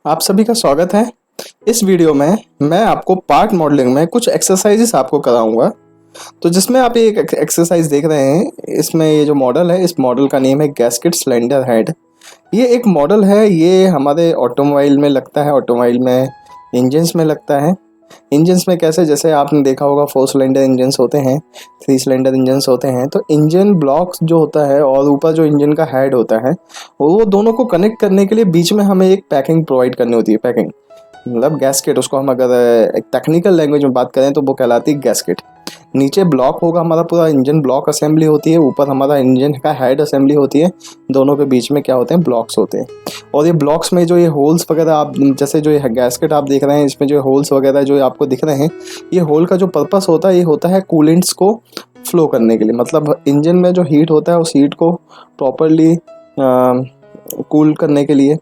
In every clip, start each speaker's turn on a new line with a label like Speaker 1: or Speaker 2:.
Speaker 1: आप सभी का स्वागत है। इस वीडियो में मैं आपको पार्ट मॉडलिंग में कुछ एक्सरसाइजेस आपको कराऊंगा। तो जिसमें आप ये एक एक्सरसाइज देख रहे हैं, इसमें ये जो मॉडल है, इस मॉडल का नेम है गैस्केट सिलेंडर हेड। ये एक मॉडल है, ये हमारे ऑटोमोबाइल में लगता है, ऑटोमोबाइल में इंजन्स में लगता है। इंजन्स में कैसे, जैसे आपने देखा होगा 4 सिलेंडर इंजन्स होते हैं, 3 सिलेंडर इंजन्स होते हैं। तो इंजन ब्लॉक्स जो होता है और ऊपर जो इंजन का हेड होता है, वो दोनों को कनेक्ट करने के लिए बीच में हमें एक पैकिंग प्रोवाइड करनी होती है। पैकिंग मतलब गैस्केट, उसको हम अगर एक टेक्निकल लैंग्वेज में बात करें तो वो कहलाती है गैस्केट। नीचे ब्लॉक होगा, हमारा पूरा इंजन ब्लॉक असेंबली होती है, ऊपर हमारा इंजन का हेड असेंबली होती है। दोनों के बीच में क्या होते हैं, ब्लॉक्स होते हैं। और ये ब्लॉक्स में जो ये होल्स वगैरह आप, जैसे जो ये गैस्केट आप देख रहे हैं, इसमें जो होल्स वगैरह जो आपको दिख रहे हैं, ये होल का जो पर्पस होता है, ये होता है कूलेंट्स को फ्लो करने के लिए। मतलब इंजन में जो हीट होता है उस हीट को प्रॉपरली कूल करने के लिए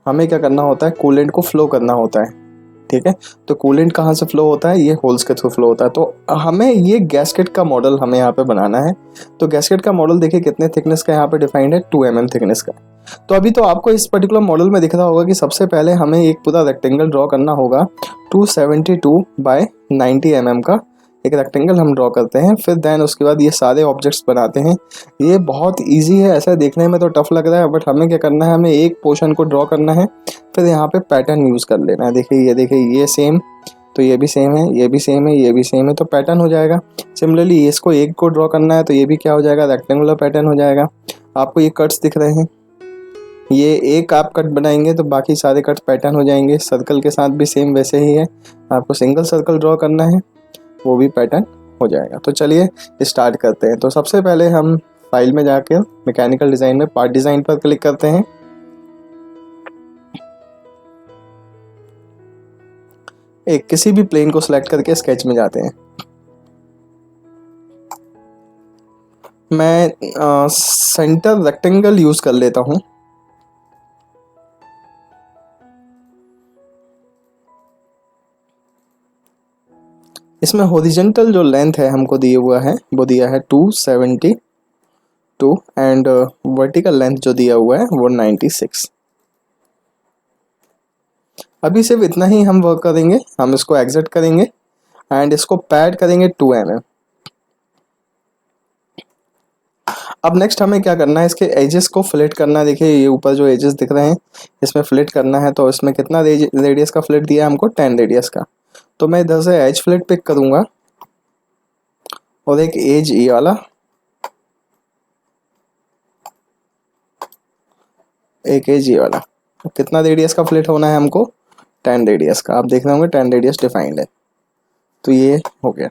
Speaker 1: हमें क्या करना होता है, कूलेंट को फ्लो करना होता है। ठीक है, तो कूलेंट कहाँ से फ्लो होता है, ये होल्स के थ्रू फ्लो होता है। तो हमें ये गैस्केट का मॉडल हमें यहाँ पे बनाना है। तो गैस्केट का मॉडल देखिए कितने थिकनेस का यहाँ पे डिफाइंड है, 2 mm थिकनेस का। तो अभी तो आपको इस पर्टिकुलर मॉडल में दिख रहा होगा कि सबसे पहले हमें एक पूरा रेक्टेंगल ड्रॉ करना होगा 272 बाय 90 mm का एक रेक्टेंगल हम ड्रॉ करते हैं। फिर देन उसके बाद ये सारे ऑब्जेक्ट्स बनाते हैं। ये बहुत इजी है, ऐसा देखने में तो टफ लग रहा है, बट हमें क्या करना है, हमें एक पोर्शन को ड्रॉ करना है, फिर यहाँ पे पैटर्न यूज़ कर लेना है। देखिए ये सेम, तो ये भी सेम है, ये भी सेम है, ये भी सेम है, तो पैटर्न हो जाएगा। सिमिलरली इसको एक को ड्रॉ करना है तो ये भी क्या हो जाएगा, रेक्टेंगुलर पैटर्न हो जाएगा। आपको ये कट्स दिख रहे हैं, ये एक आप कट बनाएंगे तो बाकी सारे कट पैटर्न हो जाएंगे। सर्कल के साथ भी सेम वैसे ही है, आपको सिंगल सर्कल ड्रॉ करना है, वो भी पैटर्न हो जाएगा। तो चलिए स्टार्ट करते हैं। तो सबसे पहले हम फाइल में जाकर मैकेनिकल डिज़ाइन में पार्ट डिज़ाइन पर क्लिक करते हैं। एक किसी भी प्लेन को सिलेक्ट करके स्केच में जाते हैं। मैं सेंटर रेक्टेंगल यूज़ कर लेता हूँ। इसमें हॉरिजॉन्टल जो लेंथ है हमको दिया हुआ है, वो दिया है 272 एंड वर्टिकल लेंथ जो दिया हुआ है वो 96। अभी सिर्फ इतना ही हम वर्क करेंगे। हम इसको एग्जिट करेंगे एंड इसको पैड करेंगे 2 mm। अब नेक्स्ट हमें क्या करना है, इसके एजेस को फ्लिट करना है। देखिए ये ऊपर जो एजेस दिख रहे हैं, इसमें फ्लिट करना है। तो इसमें कितना रेडियस का फ्लिट दिया है हमको, 10 रेडियस का। तो मैं इधर से एज फ्लिट पिक करूंगा और एक एज ये वाला, एक एज ये वाला। कितना रेडियस का फ्लिट होना है हमको, 10 रेडियस का। आप देख रहे होंगे 10 रेडियस डिफाइंड है। तो ये हो गया।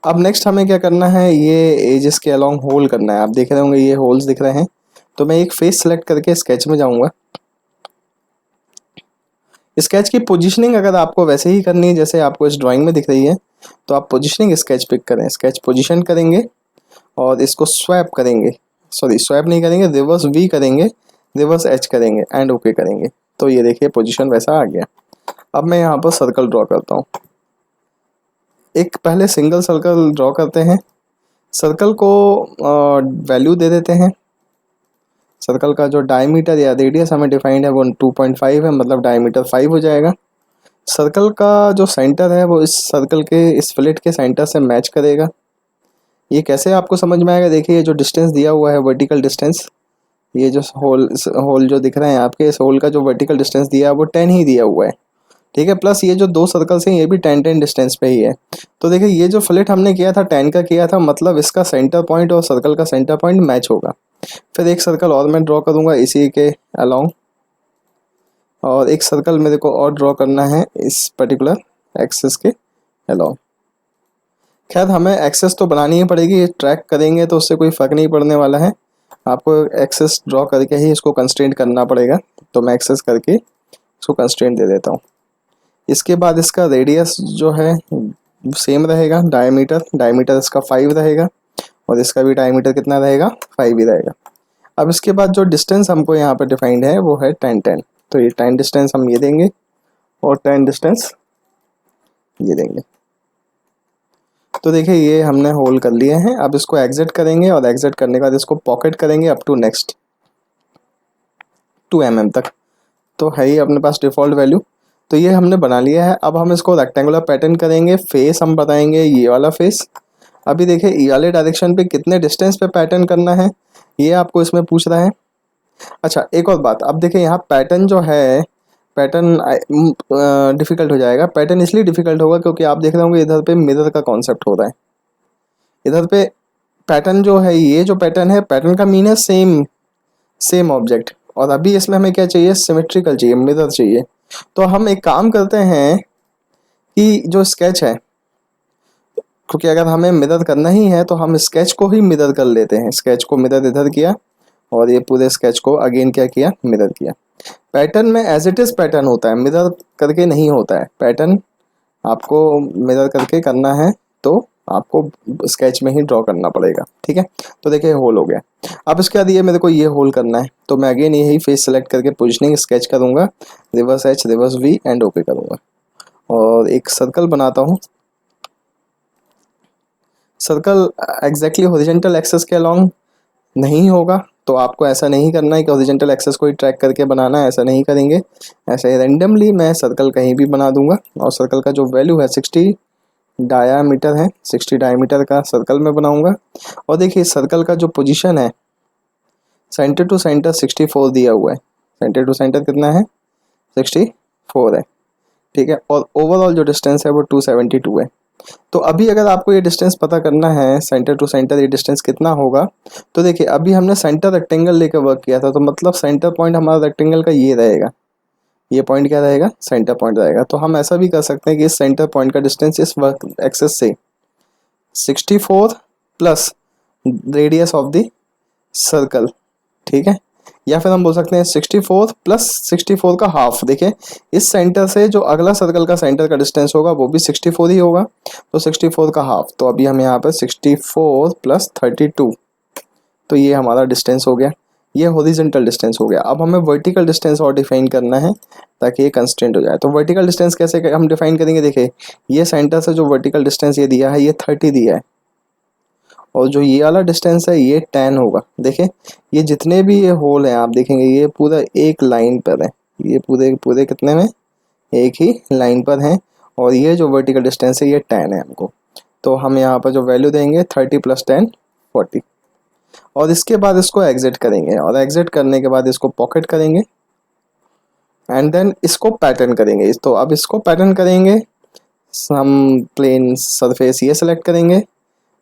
Speaker 1: अब नेक्स्ट हमें क्या करना है, ये एजेस के अलोंग होल करना है। आप देख रहे होंगे ये होल्स दिख रहे हैं। तो मैं एक फेस सेलेक्ट करके स्केच में जाऊंगा। स्केच की पोजीशनिंग अगर आपको वैसे ही करनी है जैसे आपको इस ड्राइंग में दिख रही है, तो आप पोजीशनिंग स्केच पिक करें, स्केच पोजीशन करेंगे और इसको स्वैप करेंगे, सॉरी स्वैप नहीं करेंगे, रिवर्स वी करेंगे, रिवर्स एच करेंगे एंड ओके करेंगे। तो ये देखिए पोजीशन वैसा आ गया। अब मैं यहाँ पर सर्कल ड्रॉ करता हूँ। एक पहले सिंगल सर्कल ड्रॉ करते हैं। सर्कल को वैल्यू दे देते हैं। सर्कल का जो डायमीटर या रेडियस हमें डिफाइंड है वो 2.5 है, मतलब डायमीटर 5 हो जाएगा। सर्कल का जो सेंटर है वो इस सर्कल के इस फ्लिट के सेंटर से मैच करेगा। ये कैसे आपको समझ में आएगा, देखिए ये जो डिस्टेंस दिया हुआ है, वर्टिकल डिस्टेंस, ये जो होल जो दिख रहे हैं आपके, इस होल का जो वर्टिकल डिस्टेंस दिया है वो 10 ही दिया हुआ है। ठीक है, प्लस ये जो 2 सर्कल्स हैं ये भी 10-10 डिस्टेंस पे ही है। तो देखिए ये जो फ्लिट हमने किया था 10 का किया था, मतलब इसका सेंटर पॉइंट और सर्कल का सेंटर पॉइंट मैच होगा। फिर एक सर्कल और मैं ड्रॉ करूंगा इसी के अलोंग, और एक सर्कल मेरे को और ड्रॉ करना है इस पर्टिकुलर एक्सिस के अलोंग। खैर हमें एक्सेस तो बनानी ही पड़ेगी, ट्रैक करेंगे तो उससे कोई फ़र्क नहीं पड़ने वाला है। आपको एक्सेस ड्रॉ करके ही इसको कंस्ट्रेंट करना पड़ेगा। तो मैं एक्सेस करके इसको कंस्ट्रेंट दे देता हूँ। इसके बाद इसका रेडियस जो है सेम रहेगा, डायमीटर इसका 5 रहेगा और इसका भी डायमीटर कितना रहेगा, 5 ही रहेगा। अब इसके बाद जो डिस्टेंस हमको यहाँ पर डिफाइंड है वो है 10-10। तो ये 10 डिस्टेंस हम ये देंगे और 10 डिस्टेंस ये देंगे। तो देखिए ये हमने होल कर लिए हैं। अब इसको एग्जिट करेंगे और एग्जिट करने के बाद इसको पॉकेट करेंगे अप टू नेक्स्ट 2 mm तक। तो है ही अपने पास डिफ़ॉल्ट वैल्यू। तो ये हमने बना लिया है। अब हम इसको रेक्टेंगुलर पैटर्न करेंगे। फेस हम बताएंगे ये वाला फेस। अभी देखिए ये वाले डायरेक्शन पे कितने डिस्टेंस पे पैटर्न करना है ये आपको इसमें पूछ रहा है। अच्छा एक और बात, अब देखिए यहाँ पैटर्न जो है, पैटर्न डिफ़िकल्ट हो जाएगा। पैटर्न इसलिए डिफ़िकल्ट होगा क्योंकि आप देख रहे होंगे इधर पे मिरर का कॉन्सेप्ट हो रहा है। इधर पे पैटर्न जो है, ये जो पैटर्न है, पैटर्न का मीन है सेम सेम ऑब्जेक्ट, और अभी इसमें हमें क्या चाहिए, सिमेट्रिकल चाहिए, मिरर चाहिए। तो हम एक काम करते हैं कि जो स्केच है, क्योंकि अगर हमें मिरर करना ही है तो हम स्केच को ही मिरर कर लेते हैं। स्केच को मिरर इधर किया और ये पूरे स्केच को अगेन क्या किया, मिरर किया। पैटर्न में एज इट इज़ पैटर्न होता है, मिरर करके नहीं होता है। पैटर्न आपको मिरर करके करना है तो आपको स्केच में ही ड्रॉ करना पड़ेगा, ठीक है। तो देखिए होल हो गया। अब इसके बाद ये मेरे को ये होल करना है, तो मैं अगेन यही फेस सेलेक्ट करके पोजिशनिंग स्केच करूँगा, reverse H reverse V and okay करूँगा और एक सर्कल बनाता हूँ। सर्कल एग्जैक्टली हॉरिजॉन्टल एक्सेस के अलॉन्ग नहीं होगा, तो आपको ऐसा नहीं करना है कि हॉरिजॉन्टल एक्सेस को ही ट्रैक करके बनाना है, ऐसा नहीं करेंगे। ऐसे रैंडमली मैं सर्कल कहीं भी बना दूंगा और सर्कल का जो वैल्यू है 60 डायामीटर है, 60 डायामीटर का सर्कल में बनाऊंगा। और देखिए सर्कल का जो पोजीशन है, सेंटर टू सेंटर 64 दिया हुआ है। सेंटर टू सेंटर कितना है, 64 है, ठीक है। और ओवरऑल जो डिस्टेंस है वो 272 है। तो अभी अगर आपको ये डिस्टेंस पता करना है सेंटर टू सेंटर ये डिस्टेंस कितना होगा, तो देखिए अभी हमने सेंटर रेक्टेंगल लेकर वर्क किया था, तो मतलब सेंटर पॉइंट हमारा रेक्टेंगल का ये रहेगा, ये पॉइंट क्या रहेगा, सेंटर पॉइंट रहेगा। तो हम ऐसा भी कर सकते हैं कि इस सेंटर पॉइंट का डिस्टेंस इस वर्क एक्सेस से 64 plus radius of the circle, ठीक है। या फिर हम बोल सकते हैं 64 प्लस 64 का हाफ। देखिए इस सेंटर से जो अगला सर्कल का सेंटर का डिस्टेंस होगा वो भी 64 ही होगा, तो 64 का हाफ। तो अभी हम यहाँ पर 64 प्लस 32, तो ये हमारा डिस्टेंस हो गया, ये हॉरिजॉन्टल डिस्टेंस हो गया। अब हमें वर्टिकल डिस्टेंस और डिफाइन करना है ताकि ये कंस्टेंट हो जाए। तो वर्टिकल डिस्टेंस कैसे हम डिफाइन करेंगे, देखिए ये सेंटर से जो वर्टिकल डिस्टेंस ये दिया है ये 30 दिया है, और जो ये वाला डिस्टेंस है ये 10 होगा। देखिए ये जितने भी ये होल हैं आप देखेंगे ये पूरा एक लाइन पर है, ये पूरे पूरे कितने में, एक ही लाइन पर हैं। और ये जो वर्टिकल डिस्टेंस है ये 10 है हमको, तो हम यहाँ पर जो वैल्यू देंगे 30 प्लस 10 40। और इसके बाद इसको एग्जिट करेंगे, और एग्जिट करने के बाद इसको पॉकेट करेंगे एंड देन इसको पैटर्न करेंगे। तो अब इसको पैटर्न करेंगे, हम प्लेन सरफेस ये सेलेक्ट करेंगे।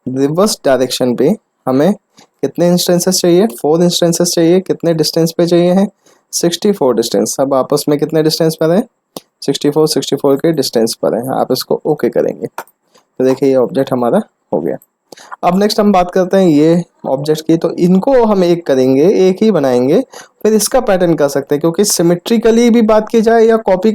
Speaker 1: रिवर्स डायरेक्शन पे हमें कितने इंस्टेंसेस चाहिए, 4 इंस्टेंसेस चाहिए। कितने डिस्टेंस पे चाहिए हैं, 64 डिस्टेंस। अब आपस में कितने डिस्टेंस पर है, 64 के डिस्टेंस पर है। आप इसको ओके करेंगे तो देखिए ये ऑब्जेक्ट हमारा हो गया। अब नेक्स्ट हम बात करते हैं ये ऑब्जेक्ट की, तो इनको हम एक करेंगे, एक ही बनाएंगे, फिर इसका पैटर्न कर सकते हैं। क्योंकि सिमेट्रिकली भी बात की जाए या कॉपी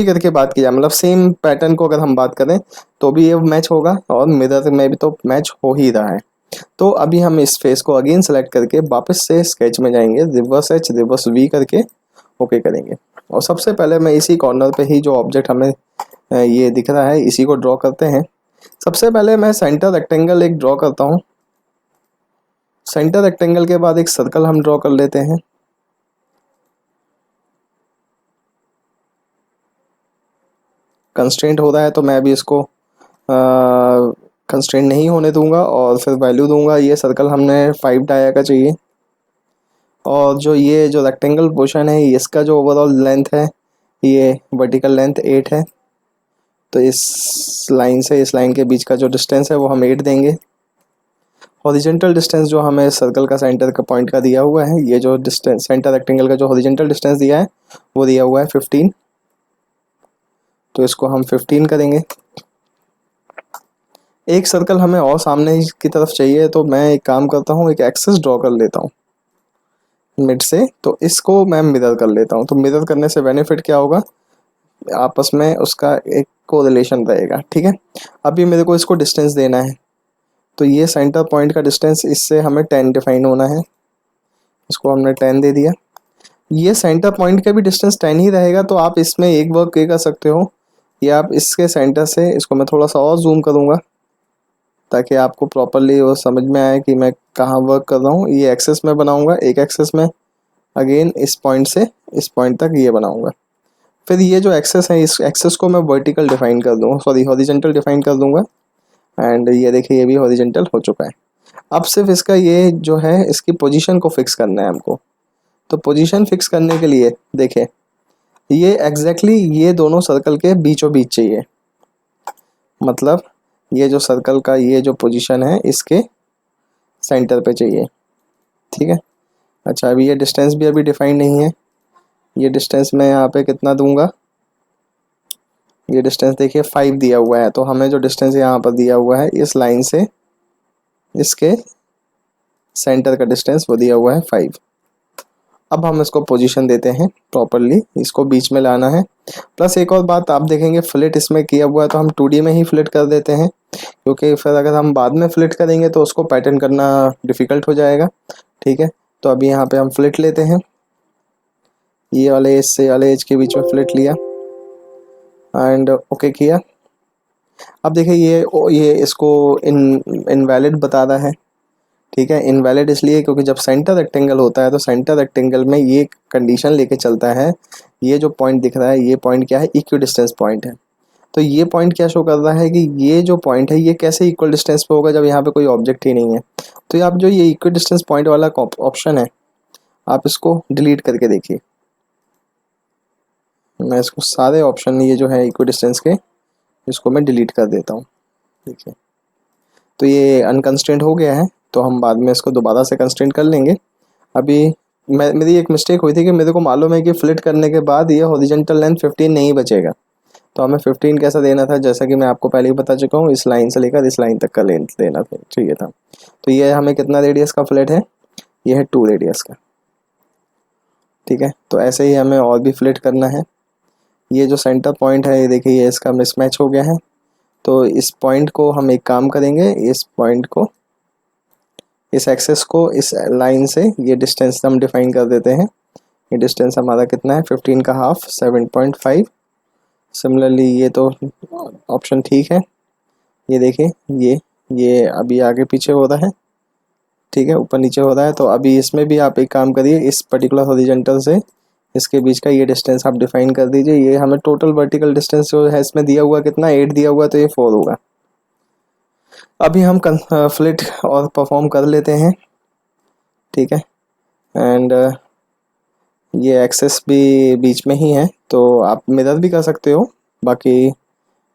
Speaker 1: करके बात की जाए, मतलब सेम पैटर्न को अगर हम बात करें तो भी ये मैच होगा, और मिरर में भी तो मैच हो ही रहा है। तो अभी हम इस फेस को अगेन सेलेक्ट करके वापस से स्केच में जाएंगे, रिवर्स एच रिवर्स वी करके ओके करेंगे। और सबसे पहले मैं इसी कॉर्नर पे ही जो ऑब्जेक्ट हमें ये दिख रहा है इसी को ड्रॉ करते हैं। सबसे पहले मैं सेंटर रेक्टेंगल एक ड्रॉ करता हूँ। सेंटर रेक्टेंगल के बाद एक सर्कल हम ड्रॉ कर लेते हैं। कंस्ट्रेंट हो रहा है तो मैं अभी इसको कंस्ट्रेंट नहीं होने दूंगा और फिर वैल्यू दूंगा। ये सर्कल हमने 5 डाया का चाहिए, और जो ये जो रेक्टेंगल पोर्शन है इसका जो ओवरऑल लेंथ है ये वर्टिकल लेंथ 8 है। तो इस लाइन से इस लाइन के बीच का जो डिस्टेंस है वो हम 8 देंगे। हॉरिजॉन्टल डिस्टेंस जो हमें सर्कल का सेंटर का पॉइंट का दिया हुआ है, ये जो डिस्टेंस सेंटर रेक्टेंगल का जो हॉरिजॉन्टल डिस्टेंस दिया है वो दिया हुआ है 15, तो इसको हम 15 करेंगे। एक सर्कल हमें और सामने की तरफ चाहिए, तो मैं एक काम करता हूँ, एक एक्सेस ड्रॉ कर लेता हूँ मिड से, तो इसको मैं मिरर कर लेता हूँ। तो मिरर करने से बेनिफिट क्या होगा, आपस में उसका एक कोरिलेशन रहेगा, ठीक है। अभी मेरे को इसको डिस्टेंस देना है, तो ये सेंटर पॉइंट का डिस्टेंस इससे हमें 10 डिफाइन होना है, इसको हमने 10 दे दिया। ये सेंटर पॉइंट का भी डिस्टेंस 10 ही रहेगा, तो आप इसमें एक वर्क ये कर सकते हो, या आप इसके सेंटर से इसको मैं थोड़ा सा और जूम करूँगा ताकि आपको प्रॉपरली वो समझ में आए कि मैं कहाँ वर्क कर रहा हूँ। ये एक्सेस में बनाऊँगा, एक एक्सेस में अगेन इस पॉइंट से इस पॉइंट तक ये बनाऊंगा। फिर ये जो एक्सेस है, इस एक्सेस को मैं वर्टिकल डिफाइन कर दूँगा, सॉरी हॉरिजेंटल डिफाइन कर दूँगा। एंड ये देखिए ये भी हॉरिजेंटल हो चुका है। अब सिर्फ इसका ये जो है इसकी पोजीशन को फिक्स करना है हमको। तो पोजीशन फिक्स करने के लिए देखिए ये एग्जैक्टली ये दोनों सर्कल के बीचों बीच चाहिए, मतलब ये जो सर्कल का ये जो पोजीशन है इसके सेंटर पे चाहिए, ठीक है। अच्छा, अभी ये डिस्टेंस भी अभी डिफाइन नहीं है। ये डिस्टेंस मैं यहाँ पे कितना दूंगा, ये डिस्टेंस देखिए 5 दिया हुआ है, तो हमें जो डिस्टेंस यहाँ पर दिया हुआ है इस लाइन से इसके सेंटर का डिस्टेंस वो दिया हुआ है 5। अब हम इसको पोजीशन देते हैं प्रॉपरली, इसको बीच में लाना है। प्लस एक और बात आप देखेंगे, फ्लिट इसमें किया हुआ है तो हम 2D में ही फ्लिट कर देते हैं, क्योंकि फिर अगर हम बाद में फ्लिट करेंगे तो उसको पैटर्न करना डिफ़िकल्ट हो जाएगा, ठीक है। तो अभी यहाँ पे हम फ्लिट लेते हैं, ये वाले एज से वाले एज के बीच में फ्लिट लिया एंड ओके किया। अब देखिए ये इसको इनवैलिड बता रहा है, ठीक है। इनवैलिड इसलिए क्योंकि जब सेंटर रेक्टेंगल होता है तो सेंटर रेक्टेंगल में ये कंडीशन लेके चलता है, ये जो पॉइंट दिख रहा है ये पॉइंट क्या है, इक्वी डिस्टेंस पॉइंट है। तो ये पॉइंट क्या शो कर रहा है कि ये जो पॉइंट है ये कैसे इक्वल डिस्टेंस पे होगा जब यहाँ पे कोई ऑब्जेक्ट ही नहीं है। तो आप जो ये इक्वी डिस्टेंस पॉइंट वाला ऑप्शन है आप इसको डिलीट करके देखिए। मैं इसको सारे ऑप्शन ये जो है इक्वी डिस्टेंस के इसको मैं डिलीट कर देता हूँ, देखिए। तो ये अनकंस्ट्रेंट हो गया है, तो हम बाद में इसको दोबारा से कंस्ट्रेंट कर लेंगे। अभी मेरी एक मिस्टेक हुई थी कि मेरे को मालूम है कि फ्लिट करने के बाद ये हॉरिजॉन्टल लेंथ 15 नहीं बचेगा, तो हमें 15 कैसा देना था, जैसा कि मैं आपको पहले ही बता चुका हूँ, इस लाइन से लेकर इस लाइन तक का लेंथ देना चाहिए था। तो ये हमें कितना रेडियस का फ्लिट है, ये है 2 रेडियस का, ठीक है। तो ऐसे ही हमें और भी फ्लिट करना है। ये जो सेंटर पॉइंट है ये देखिए ये इसका मिसमैच हो गया है, तो इस पॉइंट को हम एक काम करेंगे, इस पॉइंट को इस एक्सेस को इस लाइन से ये डिस्टेंस हम डिफाइन कर देते हैं। ये डिस्टेंस हमारा कितना है 15 का हाफ 7.5। सिमिलरली ये तो ऑप्शन ठीक है, ये देखिए ये अभी आगे पीछे हो रहा है, ठीक है, ऊपर नीचे हो रहा है। तो अभी इसमें भी आप एक काम करिए, इस पर्टिकुलर हॉरिजॉन्टल से इसके बीच का ये डिस्टेंस आप डिफाइन कर दीजिए। ये हमें टोटल वर्टिकल डिस्टेंस जो है इसमें दिया हुआ कितना 8 दिया हुआ, तो ये 4 होगा। अभी हम फ्लिट और परफॉर्म कर लेते हैं, ठीक है। एंड ये एक्सेस भी बीच में ही है, तो आप मिरर भी कर सकते हो, बाकी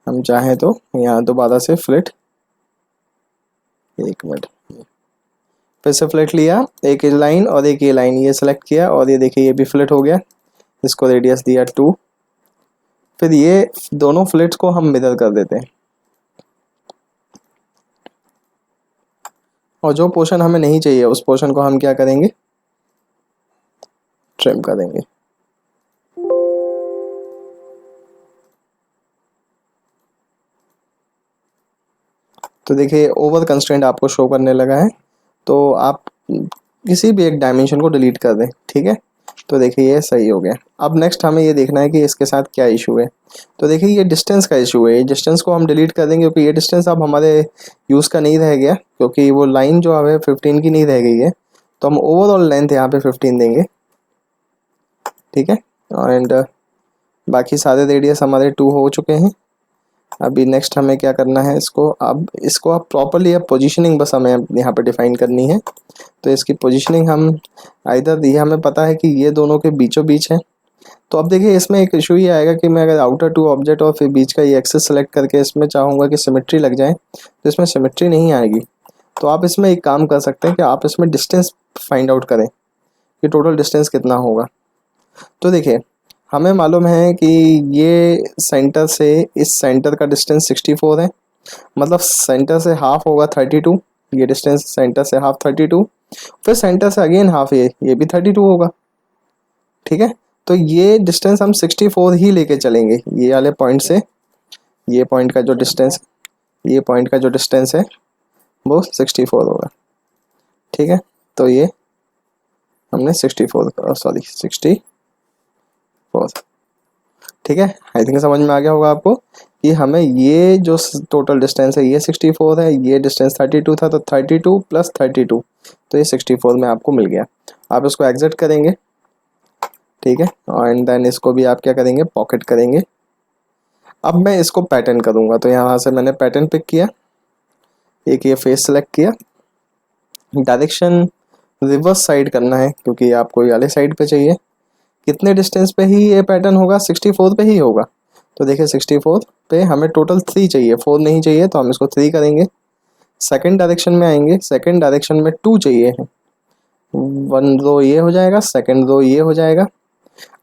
Speaker 1: हम चाहें तो यहाँ दोबारा से फ्लिट, एक मिनट, फिर से फ्लिट लिया, एक लाइन और एक ये लाइन, ये सेलेक्ट किया और ये देखिए ये भी फ्लिट हो गया, इसको रेडियस दिया 2। फिर ये दोनों फ्लिट्स को हम मिरर कर देते हैं, और जो पोर्शन हमें नहीं चाहिए उस पोर्शन को हम क्या करेंगे, ट्रिम कर देंगे। तो देखिए ओवर कंस्ट्रेंट आपको शो करने लगा है, तो आप किसी भी एक डायमेंशन को डिलीट कर दें, ठीक है। तो देखिए ये सही हो गया। अब नेक्स्ट हमें ये देखना है कि इसके साथ क्या इशू है। तो देखिए ये डिस्टेंस का इशू है, ये डिस्टेंस को हम डिलीट कर देंगे क्योंकि ये डिस्टेंस अब हमारे यूज़ का नहीं रह गया, क्योंकि वो लाइन जो है 15 की नहीं रह गई है। तो हम ओवरऑल लेंथ यहाँ पे 15 देंगे, ठीक है। एंड बाकी सारे रेडियस हमारे 2 हो चुके हैं। अभी नेक्स्ट हमें क्या करना है, अब इसको आप प्रॉपरली अब पोजीशनिंग बस हमें यहाँ पे डिफाइन करनी है। तो इसकी पोजीशनिंग हम आइदर ये हमें पता है कि ये दोनों के बीचों बीच है। तो अब देखिए इसमें एक इशू ये आएगा कि मैं अगर आउटर 2 ऑब्जेक्ट और फिर बीच का ये एक्सेस सेलेक्ट करके इसमें चाहूँगा कि सिमेट्री लग जाए, तो इसमें सिमेट्री नहीं आएगी। तो आप इसमें एक काम कर सकते हैं कि आप इसमें डिस्टेंस फाइंड आउट करें कि टोटल डिस्टेंस कितना होगा। तो देखिए हमें मालूम है कि ये सेंटर से इस सेंटर का डिस्टेंस 64 है, मतलब सेंटर से हाफ होगा 32, ये डिस्टेंस सेंटर से हाफ 32, फिर सेंटर से अगेन हाफ ये भी 32 होगा, ठीक है। तो ये डिस्टेंस हम 64 ही लेके चलेंगे, ये वाले पॉइंट से ये पॉइंट का जो डिस्टेंस, ये पॉइंट का जो डिस्टेंस है वो 64 होगा, ठीक है। तो ये हमने 64, ठीक है। आई थिंक समझ में आ गया होगा आपको कि हमें ये जो टोटल डिस्टेंस है ये 64 है, ये डिस्टेंस 32 था, तो 32 + 32, तो ये 64 में आपको मिल गया। आप इसको एग्जिट करेंगे ठीक है, एंड देन इसको भी आप क्या करेंगे, पॉकेट करेंगे। अब मैं इसको पैटर्न करूँगा, तो यहाँ से मैंने पैटर्न पिक किया, एक ये फेस सेलेक्ट किया, डायरेक्शन रिवर्स साइड करना है क्योंकि आपको ये वाले साइड पे चाहिए। कितने डिस्टेंस पे ही ये पैटर्न होगा, 64 पे ही होगा। तो देखिए 64 पे हमें टोटल 3 चाहिए, 4 नहीं चाहिए, तो हम इसको 3 करेंगे। सेकंड डायरेक्शन में आएंगे, सेकंड डायरेक्शन में 2 चाहिए है, 1 रो ये हो जाएगा, सेकंड रो ये हो जाएगा।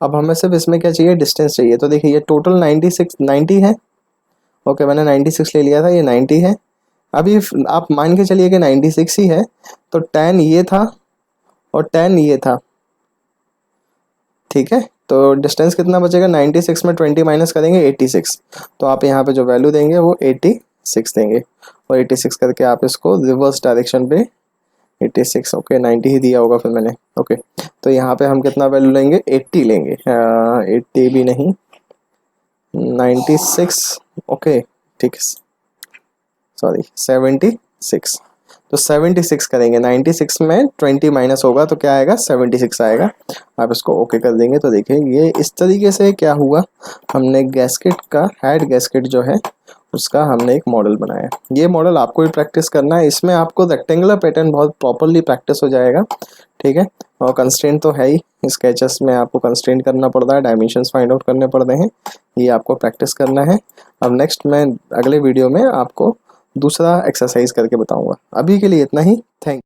Speaker 1: अब हमें सिर्फ इसमें क्या चाहिए, डिस्टेंस चाहिए। तो देखिए ये टोटल 90 है। ओके, मैंने 96 ले लिया था, ये 90 है। अभी आप मान के चलिए कि 96 ही है, तो 10 ये था और 10 ये था, ठीक है। तो डिस्टेंस कितना बचेगा, 96 में 20 माइनस करेंगे 86। तो आप यहाँ पे जो वैल्यू देंगे वो 86 देंगे, और 86 करके आप इसको रिवर्स डायरेक्शन पे 86, ओके 90 ही दिया होगा फिर मैंने, ओके। तो यहाँ पे हम कितना वैल्यू लेंगे, 80 लेंगे, 80 भी नहीं, 96, ओके ठीक है, सॉरी 76। तो 76 करेंगे, 96 में 20 माइनस होगा तो क्या आएगा, 76 आएगा। आप इसको ओके कर देंगे। तो देखिए ये इस तरीके से क्या हुआ, हमने गैस्केट का, हेड गैस्केट जो है उसका हमने एक मॉडल बनाया। ये मॉडल आपको भी प्रैक्टिस करना है, इसमें आपको रेक्टेंगुलर पैटर्न बहुत प्रॉपरली प्रैक्टिस हो जाएगा, ठीक है। और कंस्ट्रेंट तो है ही, स्केचेस में आपको कंस्ट्रेंट करना पड़ता है, डायमेंशंस फाइंड आउट करने पड़ते हैं, ये आपको प्रैक्टिस करना है। अब नेक्स्ट मैं अगले वीडियो में आपको दूसरा एक्सरसाइज करके बताऊंगा। अभी के लिए इतना ही, थैंक